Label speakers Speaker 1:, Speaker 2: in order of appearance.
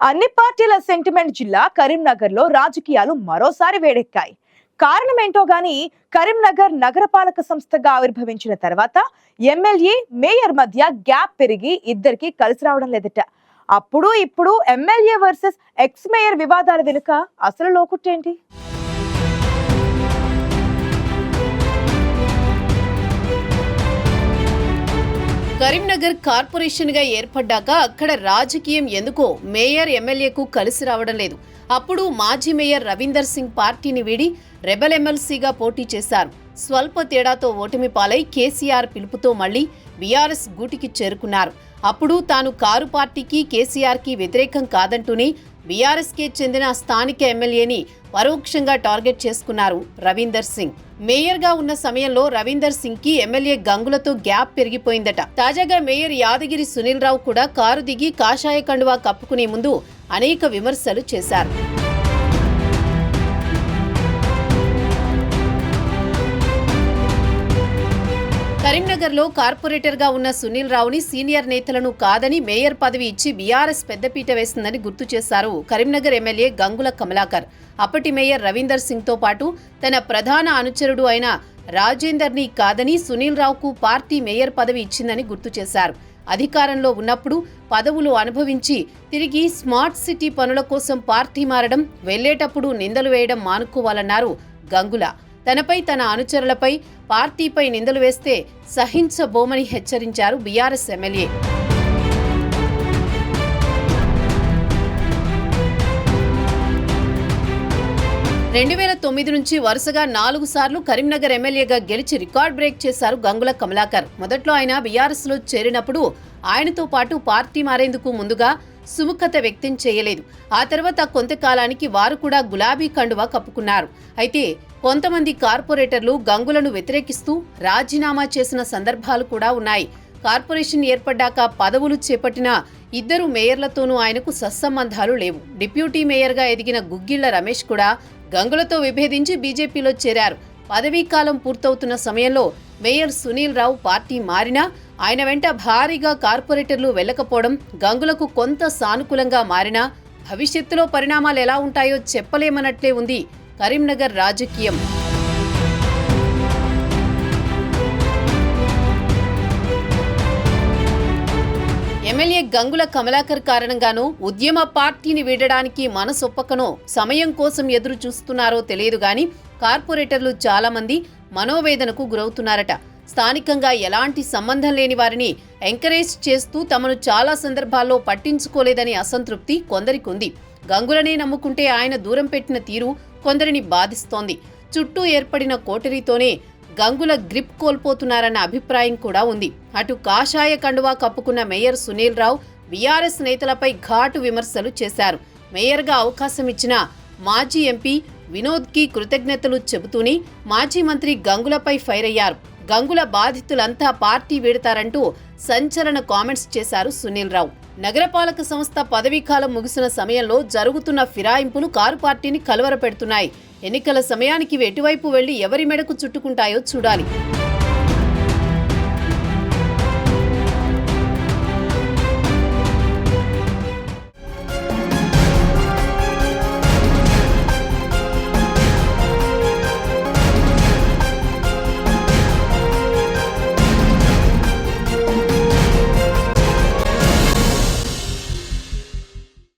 Speaker 1: అన్ని పార్టీల సెంటిమెంట్ జిల్లా కరీంనగర్ లో రాజకీయాలు మరోసారి వేడెక్కాయి. కారణమేంటో గాని కరీంనగర్ నగరపాలక సంస్థగా ఆవిర్భవించిన తర్వాత ఎమ్మెల్యే మేయర్ మధ్య గ్యాప్ పెరిగి ఇద్దరికి కలిసి రావడం లేదట. అప్పుడు ఇప్పుడు ఎమ్మెల్యే వర్సెస్ ఎక్స్ మేయర్ వివాదాల వెనుక అసలు లోకుట్టేంటి?
Speaker 2: కరీంనగర్ కార్పొరేషన్ గా ఏర్పడ్డాక అక్కడ రాజకీయం ఎందుకో మేయర్ ఎమ్మెల్యేకు కలిసి రావడం లేదు. అప్పుడు మాజీ మేయర్ రవీందర్ సింగ్ పార్టీని వీడి రెబెల్ ఎమ్మెల్సీగా పోటీ చేశారు. స్వల్ప తేడాతో ఓటమి పాలై కేసీఆర్ పిలుపుతో మళ్లీ బీఆర్ఎస్ గూటికి చేరుకున్నారు. అప్పుడు తాను కారు పార్టీకి కేసీఆర్కి వ్యతిరేకం కాదంటూనే బీఆర్ఎస్కే చెందిన స్థానిక ఎమ్మెల్యేని పరోక్షంగా టార్గెట్ చేసుకున్నారు రవీందర్ సింగ్. మేయర్గా ఉన్న సమయంలో రవీందర్ సింగ్ కి ఎమ్మెల్యే గంగులతో గ్యాప్ పెరిగిపోయిందట. తాజాగా మేయర్ యాదగిరి సునీల్ రావు కూడా కారు దిగి కాషాయ కండువా కప్పుకునే ముందు అనేక విమర్శలు చేశారు. కరీంనగర్లో కార్పొరేటర్గా ఉన్న సునీల్ రావుని సీనియర్ నేతలను కాదని మేయర్ పదవి ఇచ్చి బీఆర్ఎస్ పెద్దపీట వేసిందని గుర్తు చేశారు కరీంనగర్ ఎమ్మెల్యే గంగుల కమలాకర్. అప్పటి మేయర్ రవీందర్ సింగ్తో పాటు తన ప్రధాన అనుచరుడు అయిన రాజేందర్ని కాదని సునీల్ రావుకు పార్టీ మేయర్ పదవి ఇచ్చిందని గుర్తు చేశారు. అధికారంలో ఉన్నప్పుడు పదవులు అనుభవించి తిరిగి స్మార్ట్ సిటీ పనుల కోసం పార్టీ మారడం, వెళ్లేటప్పుడు నిందలు వేయడం మానుకోవాలన్నారు గంగుల. తనపై తన అనుచరులపై పార్టీపై నిందలు వేస్తే సహించబోమని హెచ్చరించారు బీఆర్ఎస్ ఎమ్మెల్యే. 2009 నుంచి వరుసగా 4 సార్లు కరీంనగర్ ఎమ్మెల్యేగా గెలిచి రికార్డ్ బ్రేక్ చేశారు గంగుల కమలాకర్. మొదట్లో ఆయన బీఆర్ఎస్ లో చేరినప్పుడు ఆయనతో పాటు పార్టీ మారేందుకు ముందుగా సుముఖత వ్యక్తం చేయలేదు. ఆ తర్వాత కొంతకాలానికి వారు కూడా గులాబీ కండువా కప్పుకున్నారు. అయితే కొంతమంది కార్పొరేటర్లు గంగులను వ్యతిరేకిస్తూ రాజీనామా చేసిన సందర్భాలు కూడా ఉన్నాయి. కార్పొరేషన్ ఏర్పడ్డాక పదవులు చేపట్టిన ఇద్దరు మేయర్లతోనూ ఆయనకు సత్సంబంధాలు లేవు. డిప్యూటీ మేయర్గా ఎదిగిన గుగ్గిళ్ల రమేష్ కూడా గంగులతో విభేదించి బీజేపీలో చేరారు. పదవీకాలం పూర్తవుతున్న సమయంలో మేయర్ సునీల్ రావు పార్టీ మారినా ఆయన వెంట భారీగా కార్పొరేటర్లు వెళ్లకపోవడం గంగులకు కొంత సానుకూలంగా మారినా భవిష్యత్తులో పరిణామాలు ఎలా ఉంటాయో చెప్పలేమన్నట్లే ఉంది కరీంనగర్ రాజకీయం. ఎమ్మెల్యే గంగుల కమలాకర్ కారణంగానూ ఉద్యమ పార్టీని వీడడానికి మనసొప్పకనో సమయం కోసం ఎదురు చూస్తున్నారో తెలియదు గాని కార్పొరేటర్లు చాలా మంది మనోవేదనకు గురవుతున్నారట. స్థానికంగా ఎలాంటి సంబంధం లేని వారిని ఎంకరేజ్ చేస్తూ తమను చాలా సందర్భాల్లో పట్టించుకోలేదని అసంతృప్తి కొందరికుంది. గంగులనే నమ్ముకుంటే ఆయన దూరం పెట్టిన తీరు కొందరిని బాధిస్తోంది. చుట్టూ ఏర్పడిన కోటరీతోనే గంగుల గ్రిప్ కోల్పోతున్నారన్న అభిప్రాయం కూడా ఉంది. అటు కాషాయ కండువా కప్పుకున్న మేయర్ సునీల్ రావు బీఆర్ఎస్ నేతలపై ఘాటు విమర్శలు చేశారు. మేయర్గా అవకాశం ఇచ్చిన మాజీ ఎంపీ వినోద్కి కృతజ్ఞతలు చెబుతూనే మాజీ మంత్రి గంగులపై ఫైర్ అయ్యారు. గంగుల బాధితులంతా పార్టీ వీడతారంటూ సంచలన కామెంట్స్ చేశారు సునీల్ రావు. నగరపాలక సంస్థ పదవీకాలం ముగిసిన సమయంలో జరుగుతున్న ఫిరాయింపులు కారు పార్టీని కలవరపెడుతున్నాయి. ఎన్నికల సమయానికి ఎటువైపు వెళ్లి ఎవరి మెడకు చుట్టుకుంటాయో చూడాలి.